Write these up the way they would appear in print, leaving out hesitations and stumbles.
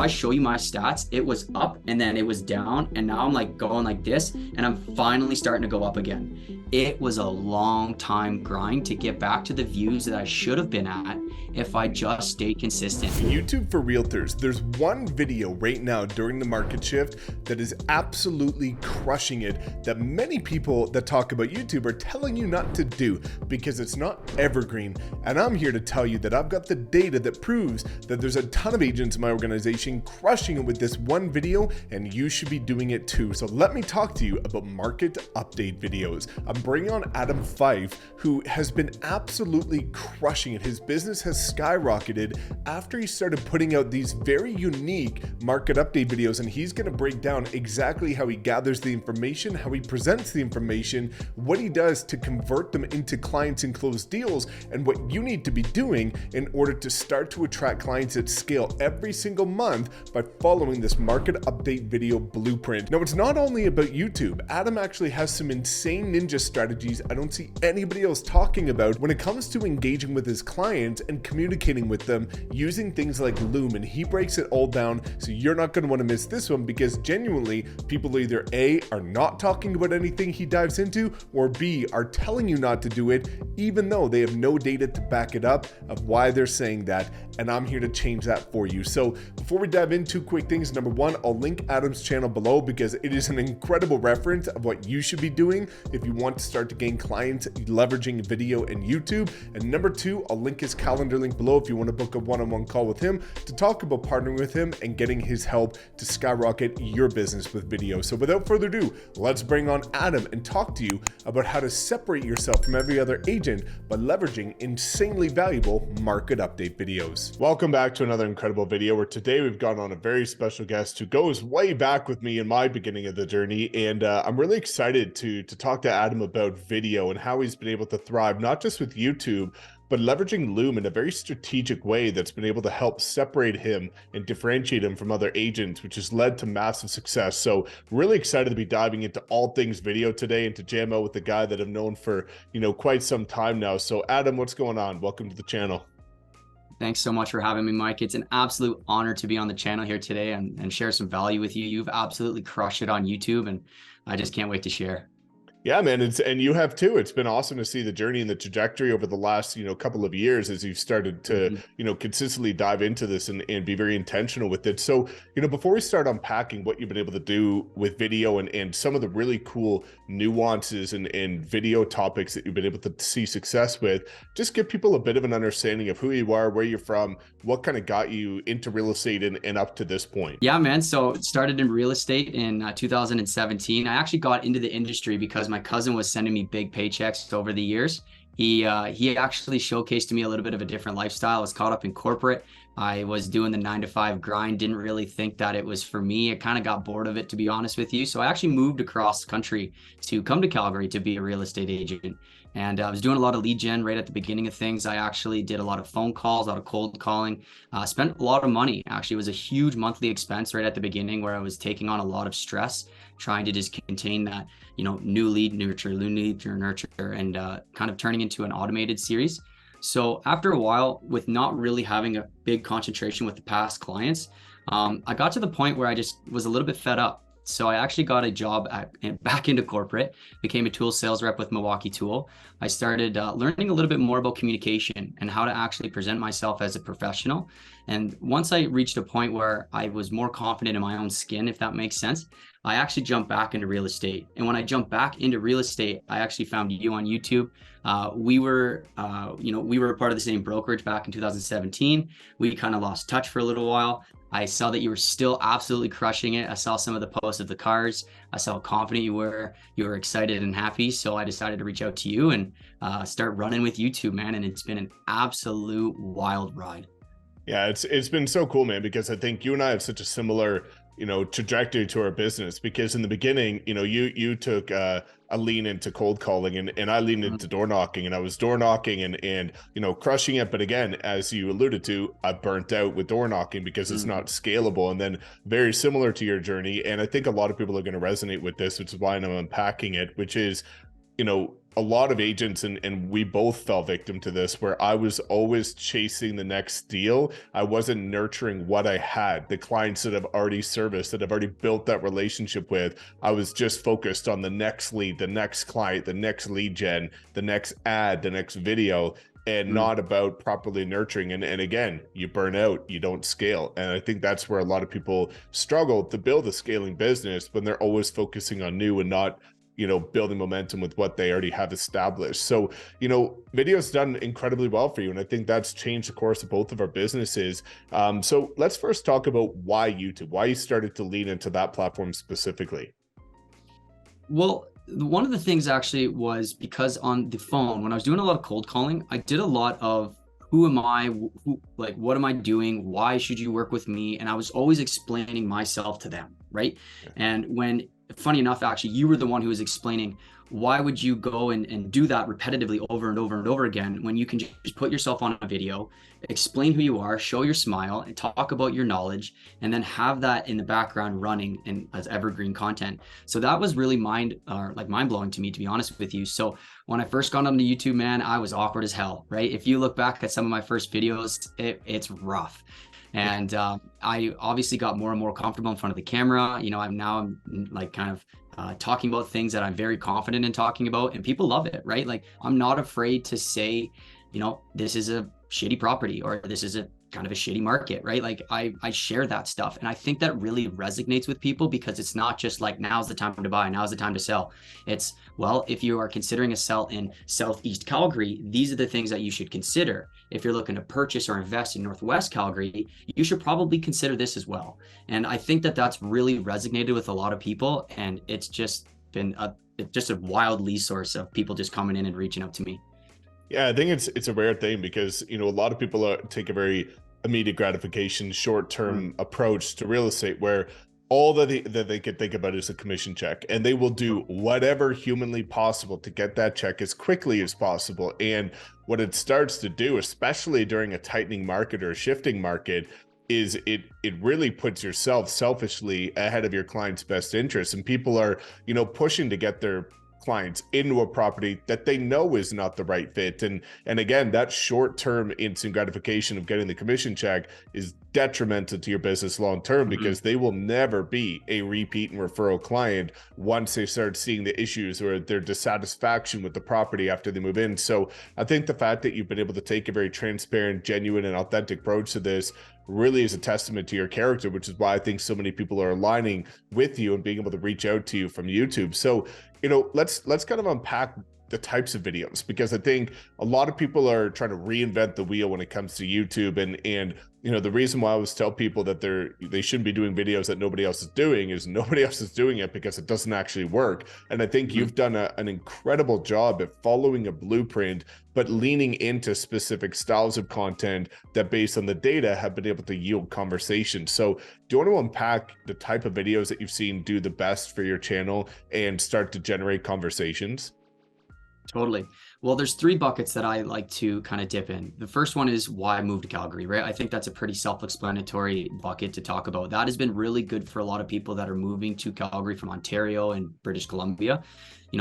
I show you my stats, it was up and then it was down, and now I'm like going like this, and I'm finally starting to go up again. It was a long time grind to get back to the views that I should have been at if I just stayed consistent. YouTube for Realtors, there's one video right now during the market shift that is absolutely crushing it, that many people that talk about YouTube are telling you not to do because it's not evergreen. And I'm here to tell you that I've got the data that proves that there's a ton of agents in my organization crushing it with this one video, and you should be doing it too. So let me talk to you about market update videos. I'm bringing on Adam Fife, who has been absolutely crushing it. His business has skyrocketed after he started putting out these very unique market update videos, and he's going to break down exactly how he gathers the information, how he presents the information, what he does to convert them into clients and close deals, and what you need to be doing in order to start to attract clients at scale every single month by following this market update video blueprint. Now, it's not only about YouTube. Adam actually has some insane ninja strategies I don't see anybody else talking about when it comes to engaging with his clients and communicating with them using things like Loom, and he breaks it all down, so you're not going to want to miss this one, because genuinely people either A, are not talking about anything he dives into, or B, are telling you not to do it even though they have no data to back it up of why they're saying that, and I'm here to change that for you. So before we dive into quick things, number one, I'll link Adam's channel below because it is an incredible reference of what you should be doing if you want to start to gain clients leveraging video and YouTube. And number two, I'll link his calendar link below if you want to book a one-on-one call with him to talk about partnering with him and getting his help to skyrocket your business with video. So without further ado, let's bring on Adam and talk to you about how to separate yourself from every other agent by leveraging insanely valuable market update videos. Welcome back to another incredible video where today we've got on a very special guest who goes way back with me in my beginning of the journey. And I'm really excited to talk to Adam about video and how he's been able to thrive, not just with YouTube, but leveraging Loom in a very strategic way that's been able to help separate him and differentiate him from other agents, which has led to massive success. So really excited to be diving into all things video today and to jam out with the guy that I've known for, quite some time now. So Adam, what's going on? Welcome to the channel. Thanks so much for having me, Mike. It's an absolute honor to be on the channel here today and share some value with you. You've absolutely crushed it on YouTube, and I just can't wait to share. Yeah, man. And you have too. It's been awesome to see the journey and the trajectory over the last, couple of years as you've started to, consistently dive into this and be very intentional with it. So, before we start unpacking what you've been able to do with video and some of the really cool nuances and video topics that you've been able to see success with, just give people a bit of an understanding of who you are, where you're from, what kind of got you into real estate and up to this point. Yeah, man. So it started in real estate in 2017. I actually got into the industry because my cousin was sending me big paychecks over the years. He actually showcased to me a little bit of a different lifestyle. I was caught up in corporate. I was doing the 9-to-5 grind, didn't really think that it was for me. I kind of got bored of it, to be honest with you. So I actually moved across the country to come to Calgary to be a real estate agent. And I was doing a lot of lead gen right at the beginning of things. I actually did a lot of phone calls, a lot of cold calling, spent a lot of money. Actually, it was a huge monthly expense right at the beginning where I was taking on a lot of stress, trying to just contain that, new lead nurture, and kind of turning into an automated series. So after a while, with not really having a big concentration with the past clients, I got to the point where I just was a little bit fed up. So I actually got a job back into corporate, became a tool sales rep with Milwaukee Tool. I started learning a little bit more about communication and how to actually present myself as a professional. And once I reached a point where I was more confident in my own skin, if that makes sense, I actually jumped back into real estate. And when I jumped back into real estate, I actually found you on YouTube. We were a part of the same brokerage back in 2017. We kind of lost touch for a little while. I saw that you were still absolutely crushing it. I saw some of the posts of the cars. I saw how confident you were. You were excited and happy. So I decided to reach out to you and start running with YouTube, man. And it's been an absolute wild ride. Yeah, it's been so cool, man, because I think you and I have such a similar, trajectory to our business, because in the beginning, you took a lean into cold calling and I leaned into door knocking, and I was door knocking and crushing it. But again, as you alluded to, I burnt out with door knocking because it's not scalable. And then very similar to your journey. And I think a lot of people are going to resonate with this, which is why I'm unpacking it, which is, a lot of agents, and we both fell victim to this, where I was always chasing the next deal. I wasn't nurturing what I had, the clients that I've already serviced, that I've already built that relationship with. I was just focused on the next lead, the next client, the next lead gen, the next ad, the next video, and not about properly nurturing. And again, you burn out, you don't scale. And I think that's where a lot of people struggle to build a scaling business, when they're always focusing on new and not, building momentum with what they already have established. So, video's done incredibly well for you. And I think that's changed the course of both of our businesses. So let's first talk about why YouTube, why you started to lean into that platform specifically. Well, one of the things actually was because on the phone, when I was doing a lot of cold calling, I did a lot of who am I, what am I doing? Why should you work with me? And I was always explaining myself to them, right? And funny enough, actually, you were the one who was explaining, why would you go and do that repetitively over and over and over again when you can just put yourself on a video, explain who you are, show your smile, and talk about your knowledge, and then have that in the background running as evergreen content. So that was really mind-blowing to me, to be honest with you. So when I first got onto YouTube, man, I was awkward as hell, right? If you look back at some of my first videos, it's rough. And I obviously got more and more comfortable in front of the camera. I'm like kind of talking about things that I'm very confident in talking about, and people love it, right? Like, I'm not afraid to say, this is a shitty property, or this is a kind of a shitty market, right? Like, I share that stuff. And I think that really resonates with people, because it's not just like, now's the time to buy, now's the time to sell. It's, well, if you are considering a sell in Southeast Calgary, these are the things that you should consider. If you're looking to purchase or invest in Northwest Calgary, you should probably consider this as well. And I think that that's really resonated with a lot of people. And it's just been a wild resource of people just coming in and reaching out to me. Yeah, I think it's a rare thing, because a lot of people take a very immediate gratification, short-term approach to real estate, where all that they could think about is a commission check, and they will do whatever humanly possible to get that check as quickly as possible. And what it starts to do, especially during a tightening market or a shifting market, is it really puts yourself selfishly ahead of your client's best interest. And people are, pushing to get their clients into a property that they know is not the right fit. And again, that short-term instant gratification of getting the commission check is detrimental to your business long-term, because they will never be a repeat and referral client once they start seeing the issues or their dissatisfaction with the property after they move in. So I think the fact that you've been able to take a very transparent, genuine, and authentic approach to this really is a testament to your character, which is why I think so many people are aligning with you and being able to reach out to you from YouTube. So, let's kind of unpack the types of videos, because I think a lot of people are trying to reinvent the wheel when it comes to YouTube. And the reason why I always tell people that they shouldn't be doing videos that nobody else is doing is nobody else is doing it because it doesn't actually work. And I think you've done an incredible job at following a blueprint, but leaning into specific styles of content that, based on the data, have been able to yield conversation. So do you want to unpack the type of videos that you've seen do the best for your channel and start to generate conversations? Totally. Well, there's three buckets that I like to kind of dip in. The first one is why I moved to Calgary, right? I think that's a pretty self-explanatory bucket to talk about. That has been really good for a lot of people that are moving to Calgary from Ontario and British Columbia.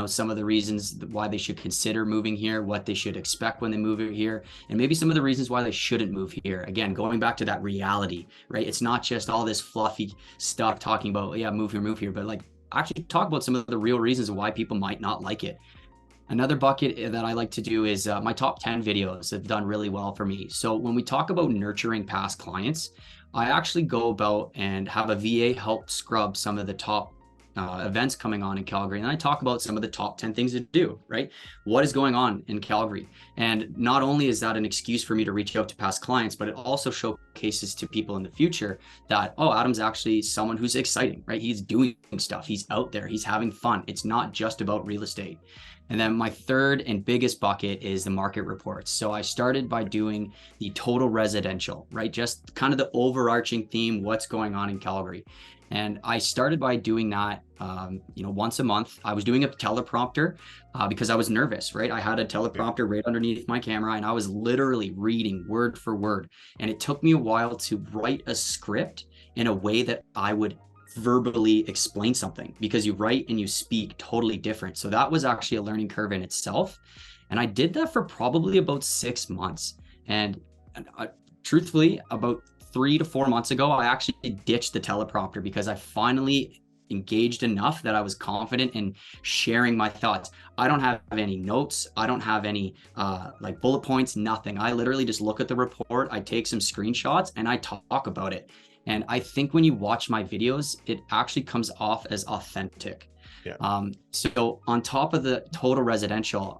Some of the reasons why they should consider moving here, what they should expect when they move here, and maybe some of the reasons why they shouldn't move here. Again, going back to that reality, right? It's not just all this fluffy stuff talking about, yeah, move here, but like, actually talk about some of the real reasons why people might not like it. Another bucket that I like to do is my top 10 videos have done really well for me. So when we talk about nurturing past clients, I actually go about and have a VA help scrub some of the top events coming on in Calgary. And I talk about some of the top 10 things to do, right? What is going on in Calgary? And not only is that an excuse for me to reach out to past clients, but it also showcases to people in the future that, oh, Adam's actually someone who's exciting, right? He's doing stuff. He's out there. He's having fun. It's not just about real estate. And then my third and biggest bucket is the market reports. So I started by doing the total residential, right? Just kind of the overarching theme, what's going on in Calgary. And I started by doing that, once a month. I was doing a teleprompter because I was nervous, right? I had a teleprompter right underneath my camera, and I was literally reading word for word. And it took me a while to write a script in a way that I would verbally explain something, because you write and you speak totally different. So that was actually a learning curve in itself. And I did that for probably about 6 months. And truthfully, about 3 to 4 months ago, I actually ditched the teleprompter because I finally engaged enough that I was confident in sharing my thoughts. I don't have any notes. I don't have any like bullet points, nothing. I literally just look at the report, I take some screenshots, and I talk about it. And I think when you watch my videos, it actually comes off as authentic. Yeah. So on top of the total residential,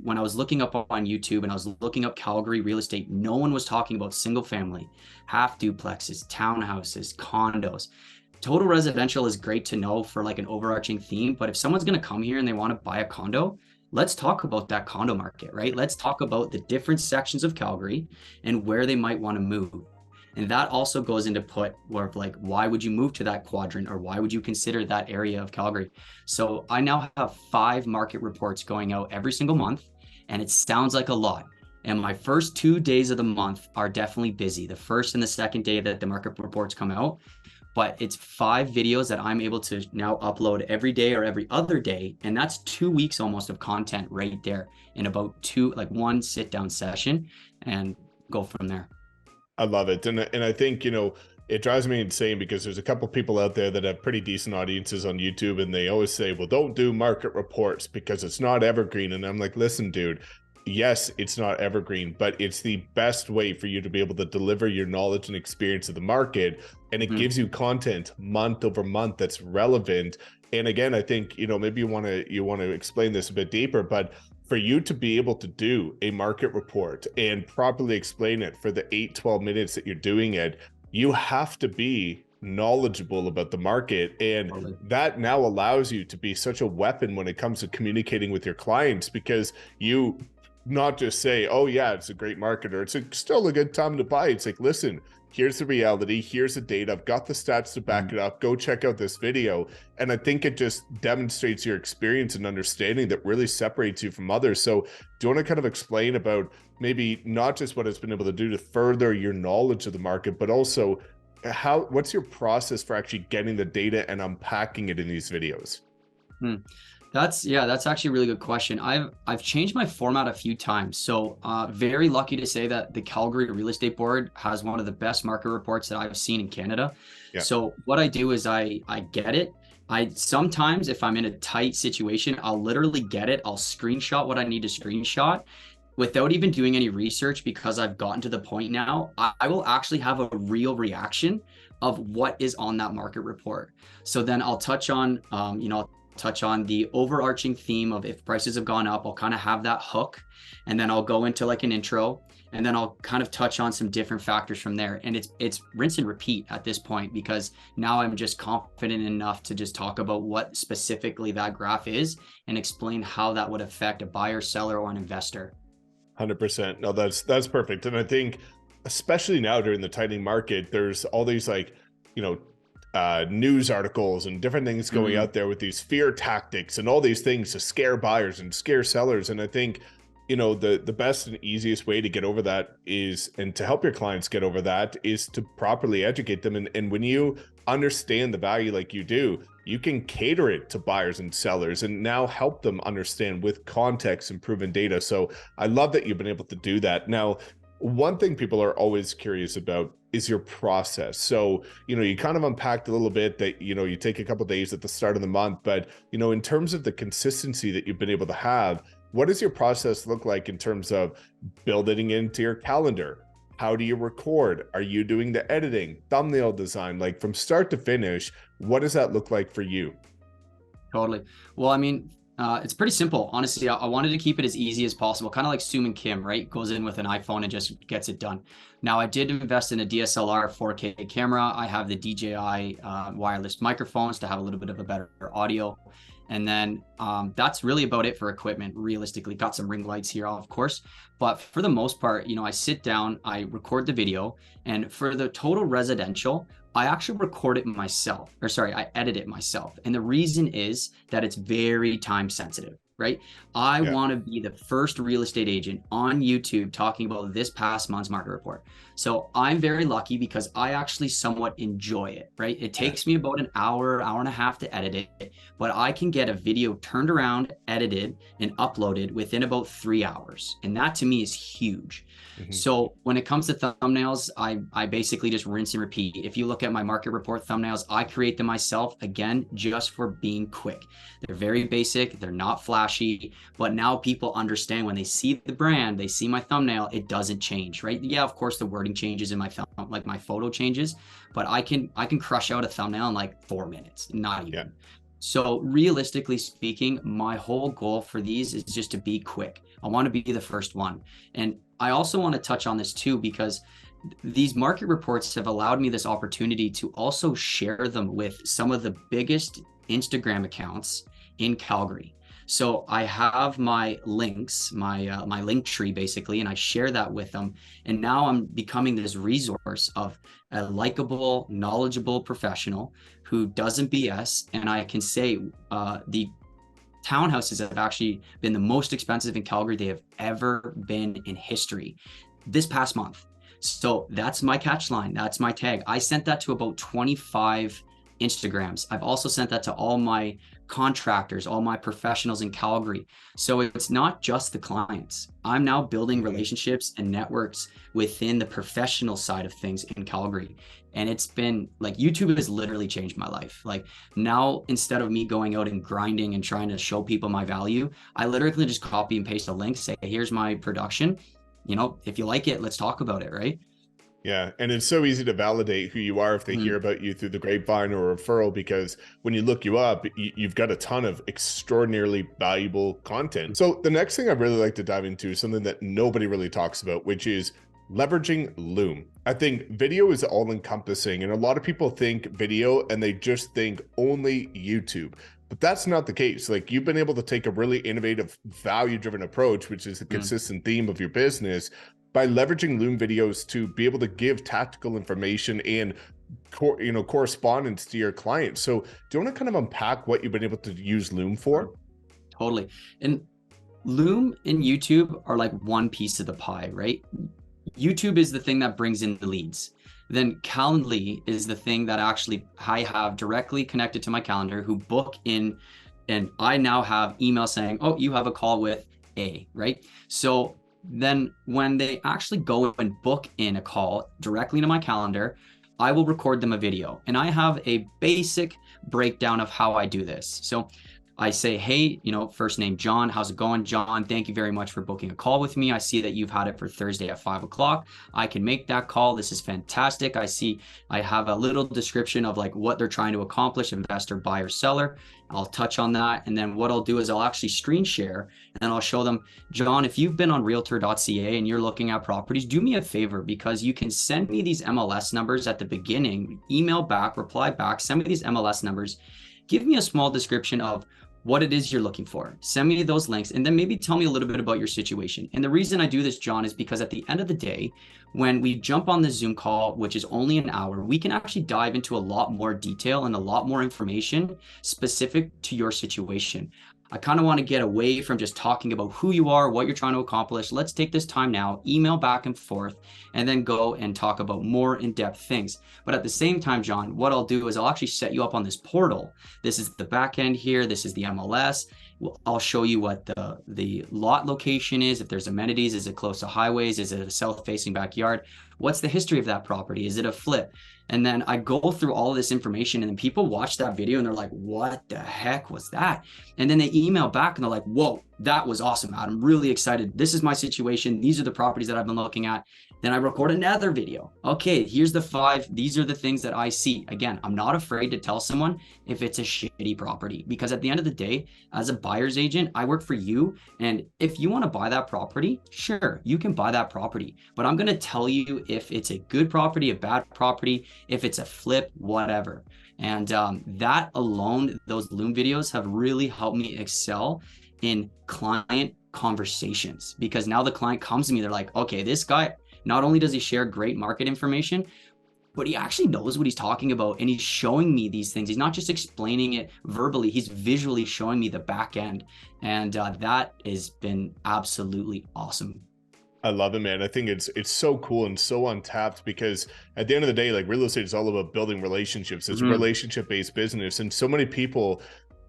when I was looking up on YouTube and I was looking up Calgary real estate, no one was talking about single family, half duplexes, townhouses, condos. Total residential is great to know for like an overarching theme, but if someone's going to come here and they want to buy a condo, let's talk about that condo market, right? Let's talk about the different sections of Calgary and where they might want to move. And that also goes into like, why would you move to that quadrant, or why would you consider that area of Calgary? So I now have 5 market reports going out every single month, and it sounds like a lot. And my first 2 days of the month are definitely busy. The first and the second day that the market reports come out, but it's 5 videos that I'm able to now upload every day or every other day. And that's 2 weeks almost of content right there in about one sit down session, and go from there. I love it. And I think, it drives me insane because there's a couple people out there that have pretty decent audiences on YouTube, and they always say, well, don't do market reports because it's not evergreen. And I'm like, listen, dude, yes, it's not evergreen, but it's the best way for you to be able to deliver your knowledge and experience of the market. And it gives you content month over month that's relevant. And again, I think, maybe you want to explain this a bit deeper, but for you to be able to do a market report and properly explain it for the 8-12 minutes that you're doing it, you have to be knowledgeable about the market. And that now allows you to be such a weapon when it comes to communicating with your clients, because you not just say, oh yeah, it's a great market, or it's still a good time to buy. It's like, listen, here's the reality, here's the data, I've got the stats to back it up, go check out this video. And I think it just demonstrates your experience and understanding that really separates you from others. So do you want to kind of explain about maybe not just what it's been able to do to further your knowledge of the market, but also what's your process for actually getting the data and unpacking it in these videos? That's actually a really good question. I've changed my format a few times. So very lucky to say that the Calgary Real Estate Board has one of the best market reports that I've seen in Canada. Yeah. So what I do is I get it. I sometimes, if I'm in a tight situation, I'll literally get it. I'll screenshot what I need to screenshot without even doing any research, because I've gotten to the point now, I will actually have a real reaction of what is on that market report. So then I'll touch on, touch on the overarching theme of if prices have gone up. I'll kind of have that hook, and then I'll go into like an intro, and then I'll kind of touch on some different factors from there. And it's rinse and repeat at this point, because now I'm just confident enough to just talk about what specifically that graph is and explain how that would affect a buyer, seller, or an investor. 100%. No, that's perfect. And I think especially now during the tightening market, there's all these news articles and different things going out there with these fear tactics and all these things to scare buyers and scare sellers. And I think, the best and easiest way to get over that and to help your clients get over that, is to properly educate them. And when you understand the value like you do, you can cater it to buyers and sellers and now help them understand with context and proven data. So I love that you've been able to do that. Now, one thing people are always curious about is your process. So, you kind of unpacked a little bit that, you take a couple of days at the start of the month, but, in terms of the consistency that you've been able to have, what does your process look like in terms of building into your calendar? How do you record? Are you doing the editing, thumbnail design, like from start to finish? What does that look like for you? Totally. Well, I mean, it's pretty simple. Honestly, I wanted to keep it as easy as possible. Kind of like Sum and Kim, right? Goes in with an iPhone and just gets it done. Now, I did invest in a DSLR 4K camera. I have the DJI wireless microphones to have a little bit of a better audio. And then that's really about it for equipment. Realistically, got some ring lights here, of course. But for the most part, I sit down, I record the video. And for the total residential, I actually record it myself, I edit it myself. And the reason is that it's very time sensitive, right? I want to be the first real estate agent on YouTube talking about this past month's market report. So I'm very lucky because I actually somewhat enjoy it, right? It takes me about an hour, hour and a half to edit it, but I can get a video turned around, edited, and uploaded within about 3 hours. And that to me is huge. So when it comes to thumbnails, I basically just rinse and repeat. If you look at my market report thumbnails, I create them myself, again, just for being quick. They're very basic, they're not flashy, but now people understand when they see the brand, they see my thumbnail, it doesn't change, right? Yeah, of course the wording changes in my like my photo changes, but I can crush out a thumbnail in like 4 minutes, not even. So realistically speaking, my whole goal for these is just to be quick. I want to be the first one. And I also want to touch on this too, because these market reports have allowed me this opportunity to also share them with some of the biggest Instagram accounts in Calgary. So I have my links, my link tree basically, and I share that with them. And now I'm becoming this resource of a likable, knowledgeable professional who doesn't BS. And I can say the townhouses have actually been the most expensive in Calgary they have ever been in history this past month. So that's my catch line. That's my tag. I sent that to about 25 Instagrams. I've also sent that to all my contractors, all my professionals in Calgary. So it's not just the clients. I'm now building relationships and networks within the professional side of things in Calgary. And it's been like, YouTube has literally changed my life. Like now, instead of me going out and grinding and trying to show people my value, I literally just copy and paste a link, say, here's my production. You know, if you like it, let's talk about it, right? Yeah, and it's so easy to validate who you are if they hear about you through the grapevine or referral, because when you look you up, you've got a ton of extraordinarily valuable content. So the next thing I'd really like to dive into is something that nobody really talks about, which is leveraging Loom. I think video is all encompassing, and a lot of people think video and they just think only YouTube. But that's not the case. Like, you've been able to take a really innovative, value-driven approach, which is a consistent theme of your business, by leveraging Loom videos to be able to give tactical information and correspondence to your clients. So do you want to kind of unpack what you've been able to use Loom for? Totally. And Loom and YouTube are like one piece of the pie, right? YouTube is the thing that brings in the leads. Then Calendly is the thing that actually I have directly connected to my calendar, who book in, and I now have email saying, oh, you have a call with A, right? So then when they actually go and book in a call directly to my calendar, I will record them a video. And I have a basic breakdown of how I do this. So I say, hey, first name John, how's it going? John, thank you very much for booking a call with me. I see that you've had it for Thursday at 5 o'clock. I can make that call. This is fantastic. I see I have a little description of like what they're trying to accomplish, investor, buyer, seller. I'll touch on that. And then what I'll do is I'll actually screen share and I'll show them, John, if you've been on Realtor.ca and you're looking at properties, do me a favor, because you can send me these MLS numbers at the beginning, email back, reply back, send me these MLS numbers, give me a small description of what it is you're looking for. Send me those links, and then maybe tell me a little bit about your situation. And the reason I do this, John, is because at the end of the day, when we jump on the Zoom call, which is only an hour, we can actually dive into a lot more detail and a lot more information specific to your situation. I kind of want to get away from just talking about who you are, what you're trying to accomplish. Let's take this time now, email back and forth, and then go and talk about more in-depth things. But at the same time, John, what I'll do is I'll actually set you up on this portal. This is the back end here. This is the MLS. I'll show you what the lot location is. If there's amenities, is it close to highways? Is it a south-facing backyard? What's the history of that property? Is it a flip? And then I go through all of this information, and then people watch that video and they're like, what the heck was that? And then they email back and they're like, whoa, that was awesome, Adam. Really excited. This is my situation. These are the properties that I've been looking at. Then I record another video. Okay, here's the 5. These are the things that I see. Again, I'm not afraid to tell someone if it's a shitty property, because at the end of the day, as a buyer's agent, I work for you. And if you want to buy that property, sure, you can buy that property. But I'm going to tell you if it's a good property, a bad property, if it's a flip, whatever. And that alone, those Loom videos have really helped me excel in client conversations, because now the client comes to me, they're like, okay, this guy, not only does he share great market information, but he actually knows what he's talking about, and he's showing me these things. He's not just explaining it verbally, he's visually showing me the back end. And that has been absolutely awesome. I love it, man. I think it's so cool and so untapped, because at the end of the day, like, real estate is all about building relationships. It's a Mhm. relationship-based business, and so many people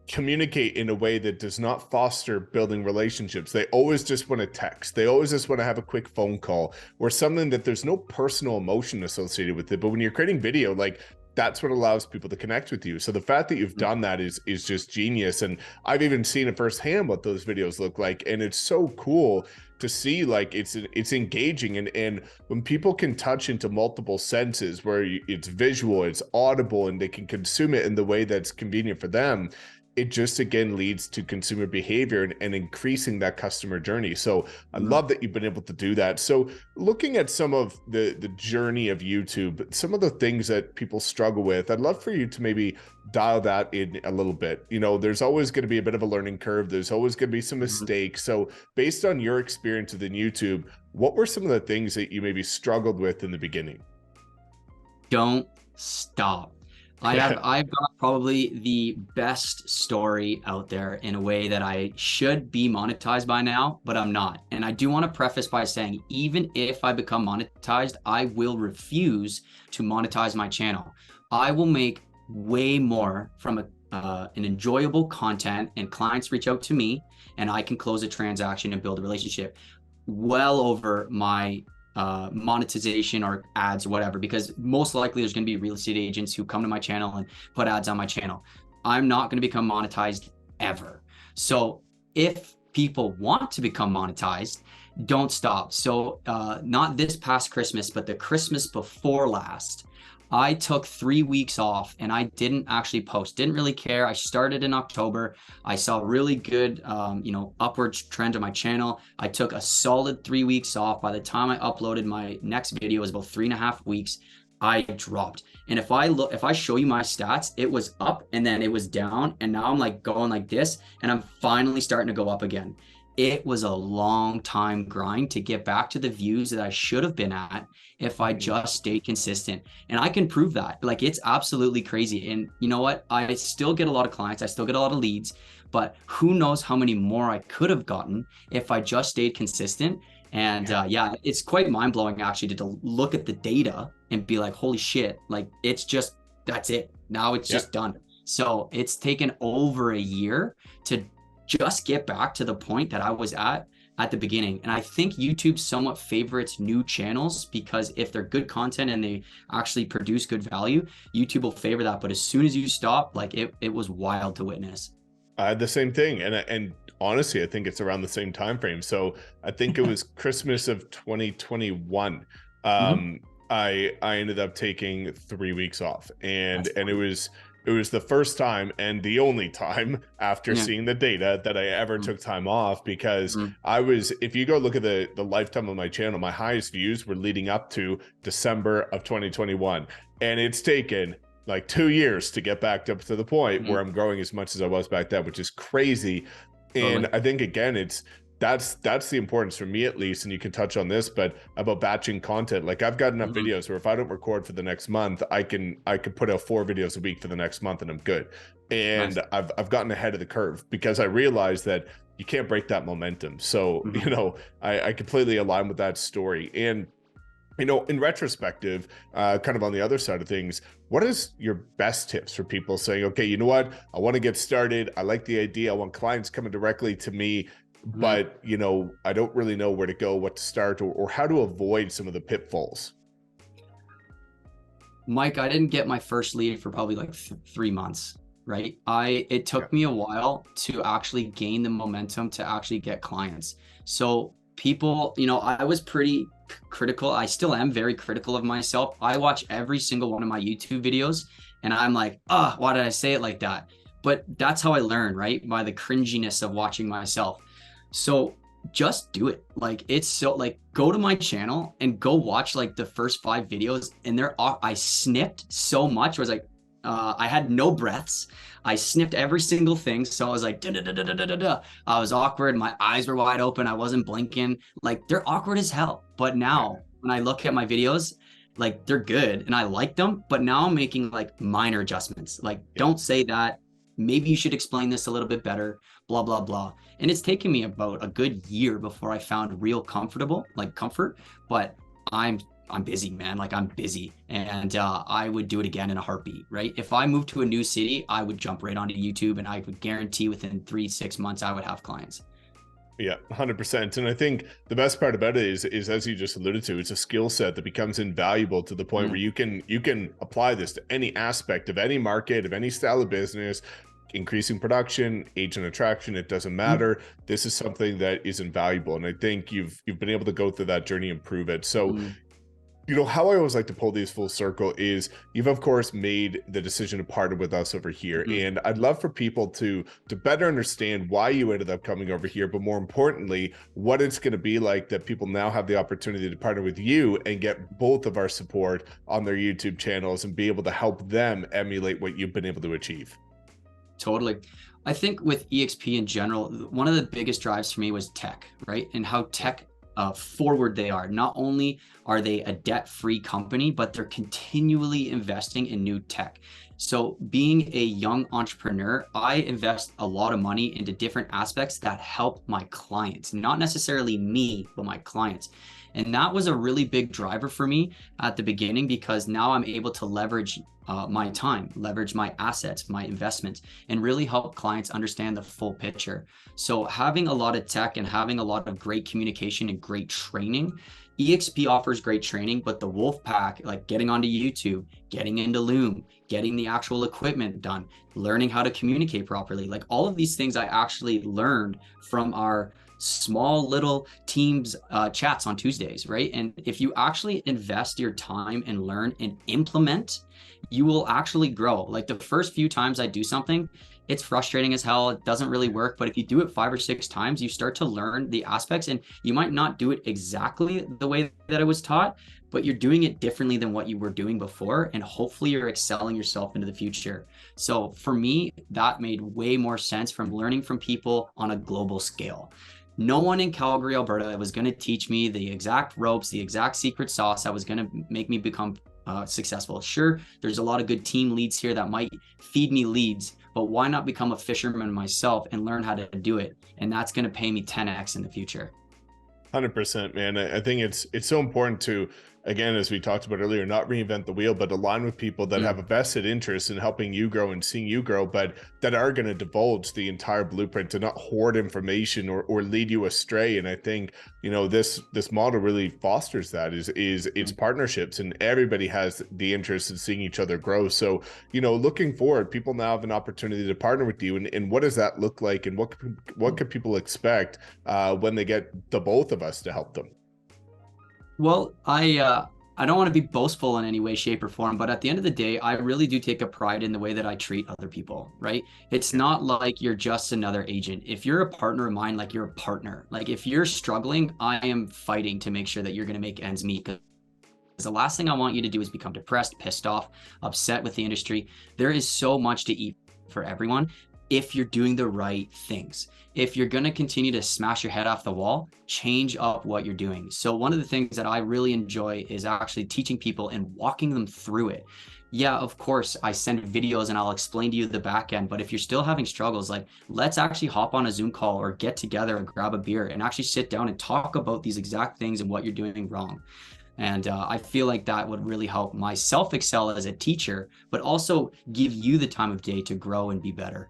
communicate in a way that does not foster building relationships. They always just want to text. They always just want to have a quick phone call or something that there's no personal emotion associated with it. But when you're creating video, like, that's what allows people to connect with you. So the fact that you've done that is just genius. And I've even seen it firsthand what those videos look like. And it's so cool to see, like, it's engaging. And when people can touch into multiple senses, where it's visual, it's audible, and they can consume it in the way that's convenient for them, it just again leads to consumer behavior and increasing that customer journey. So I love that you've been able to do that. So looking at some of the journey of YouTube, some of the things that people struggle with, I'd love for you to maybe dial that in a little bit. You know, there's always going to be a bit of a learning curve. There's always going to be some mistakes. So based on your experience within YouTube, what were some of the things that you maybe struggled with in the beginning? Don't stop. I've got probably the best story out there in a way that I should be monetized by now, but I'm not. And I do want to preface by saying, even if I become monetized, I will refuse to monetize my channel. I will make way more from an enjoyable content, and clients reach out to me and I can close a transaction and build a relationship well over my monetization or ads or whatever, because most likely there's going to be real estate agents who come to my channel and put ads on my channel. I'm not going to become monetized ever. So if people want to become monetized, don't stop. So not this past Christmas, but the Christmas before last, I took 3 weeks off and I didn't actually post, didn't really care. I started in October. I saw really good, upward trend on my channel. I took a solid 3 weeks off. By the time I uploaded my next video, it was about 3.5 weeks. I dropped. And if I show you my stats, it was up and then it was down. And now I'm like going like this, and I'm finally starting to go up again. It was a long time grind to get back to the views that I should have been at if I just stayed consistent. And I can prove that. Like, it's absolutely crazy. And you know what? I still get a lot of clients. I still get a lot of leads, but who knows how many more I could have gotten if I just stayed consistent. And it's quite mind blowing actually to look at the data and be like, holy shit, like, that's it. Now it's just done. So it's taken over a year to just get back to the point that I was at the beginning. And I think YouTube somewhat favorites new channels, because if they're good content and they actually produce good value, YouTube will favor that. But as soon as you stop, like, it was wild to witness. I had the same thing. And honestly, I think it's around the same time frame. So I think it was Christmas of 2021. I ended up taking 3 weeks off, and it was the first time and the only time after seeing the data that I ever took time off, because I was, if you go look at the lifetime of my channel, my highest views were leading up to December of 2021. And it's taken like 2 years to get back up to the point where I'm growing as much as I was back then, which is crazy. And I think, again, that's the importance for me, at least, and you can touch on this, but about batching content. Like, I've got enough videos where if I don't record for the next month, I can put out 4 videos a week for the next month and I'm good. And I've gotten ahead of the curve, because I realized that you can't break that momentum. So I completely align with that story. And in retrospective, kind of on the other side of things, what is your best tips for people saying, okay, you know what, I want to get started, I like the idea, I want clients coming directly to me, but I don't really know where to go, what to start, or how to avoid some of the pitfalls? Mike, I didn't get my first lead for probably like 3 months, right? It took me a while to actually gain the momentum to actually get clients. So people, I was pretty critical. I still am very critical of myself. I watch every single one of my YouTube videos and I'm like, why did I say it like that? But that's how I learn, right? By the cringiness of watching myself. So just do it. Like, it's so, like, go to my channel and go watch like the first 5 videos, and I snipped so much. I was like, I had no breaths. I snipped every single thing. So I was like, I was awkward. My eyes were wide open. I wasn't blinking. Like, they're awkward as hell. But now when I look at my videos, like, they're good and I like them. But now I'm making like minor adjustments. Like, don't say that. maybe you should explain this a little bit better, blah, blah, blah. And it's taken me about a good year before I found real comfort, but I'm busy, man. Like I'm busy, and I would do it again in a heartbeat, right? If I moved to a new city, I would jump right onto YouTube, and I would guarantee within 3-6 months, I would have clients. Yeah, 100%. And I think the best part about it is as you just alluded to, it's a skill set that becomes invaluable to the point where you can apply this to any aspect of any market, of any style of business, increasing production, agent attraction, it doesn't matter. This is something that is invaluable. And I think you've been able to go through that journey and prove it. So how I always like to pull these full circle is you've of course made the decision to partner with us over here. And I'd love for people to better understand why you ended up coming over here, but more importantly, what it's going to be like that people now have the opportunity to partner with you and get both of our support on their YouTube channels and be able to help them emulate what you've been able to achieve. Totally. I think with EXP in general, one of the biggest drives for me was tech, right? And how tech forward they are. Not only are they a debt-free company, but they're continually investing in new tech. So being a young entrepreneur, I invest a lot of money into different aspects that help my clients, not necessarily me, but my clients. And that was a really big driver for me at the beginning, because now I'm able to leverage my time, leverage my assets, my investments, and really help clients understand the full picture. So having a lot of tech and having a lot of great communication and great training, EXP offers great training, but the wolf pack, like getting onto YouTube, getting into Loom, getting the actual equipment done, learning how to communicate properly, like all of these things I actually learned from our small little teams chats on Tuesdays, right? And if you actually invest your time and learn and implement, you will actually grow. Like the first few times I do something, it's frustrating as hell. It doesn't really work. But if you do it 5 or 6 times, you start to learn the aspects, and you might not do it exactly the way that it was taught, but you're doing it differently than what you were doing before. And hopefully you're excelling yourself into the future. So for me, that made way more sense from learning from people on a global scale. No one in Calgary, Alberta was going to teach me the exact ropes, the exact secret sauce that was going to make me become successful. Sure, there's a lot of good team leads here that might feed me leads, but why not become a fisherman myself and learn how to do it? And that's going to pay me 10x in the future. 100%, man. I think it's so important to, again, as we talked about earlier, not reinvent the wheel, but align with people that have a vested interest in helping you grow and seeing you grow, but that are going to divulge the entire blueprint to not hoard information or lead you astray. And I think, this model really fosters that is it's partnerships, and everybody has the interest in seeing each other grow. So, looking forward, people now have an opportunity to partner with you. And what does that look like? And what could people expect when they get the both of us to help them? Well, I don't want to be boastful in any way, shape, or form, but at the end of the day, I really do take a pride in the way that I treat other people, right? It's not like you're just another agent. If you're a partner of mine, like you're a partner. Like if you're struggling, I am fighting to make sure that you're going to make ends meet. Because the last thing I want you to do is become depressed, pissed off, upset with the industry. There is so much to eat for everyone if you're doing the right things. If you're going to continue to smash your head off the wall, change up what you're doing. So one of the things that I really enjoy is actually teaching people and walking them through it. Yeah, of course, I send videos and I'll explain to you the back end, but if you're still having struggles, like let's actually hop on a Zoom call or get together and grab a beer and actually sit down and talk about these exact things and what you're doing wrong. And I feel like that would really help myself excel as a teacher, but also give you the time of day to grow and be better.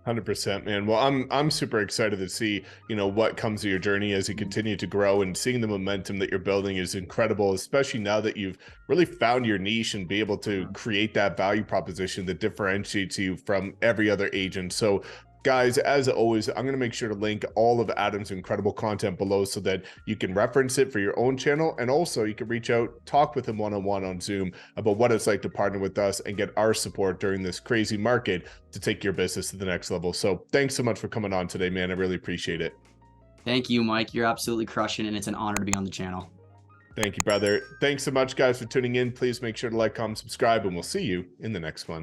100%, man. Well, I'm super excited to see, what comes of your journey as you continue to grow, and seeing the momentum that you're building is incredible, especially now that you've really found your niche and be able to create that value proposition that differentiates you from every other agent. So guys, as always, I'm going to make sure to link all of Adam's incredible content below so that you can reference it for your own channel. And also you can reach out, talk with him one-on-one on Zoom about what it's like to partner with us and get our support during this crazy market to take your business to the next level. So thanks so much for coming on today, man. I really appreciate it. Thank you, Mike. You're absolutely crushing, and it's an honor to be on the channel. Thank you, brother. Thanks so much, guys, for tuning in. Please make sure to like, comment, subscribe, and we'll see you in the next one.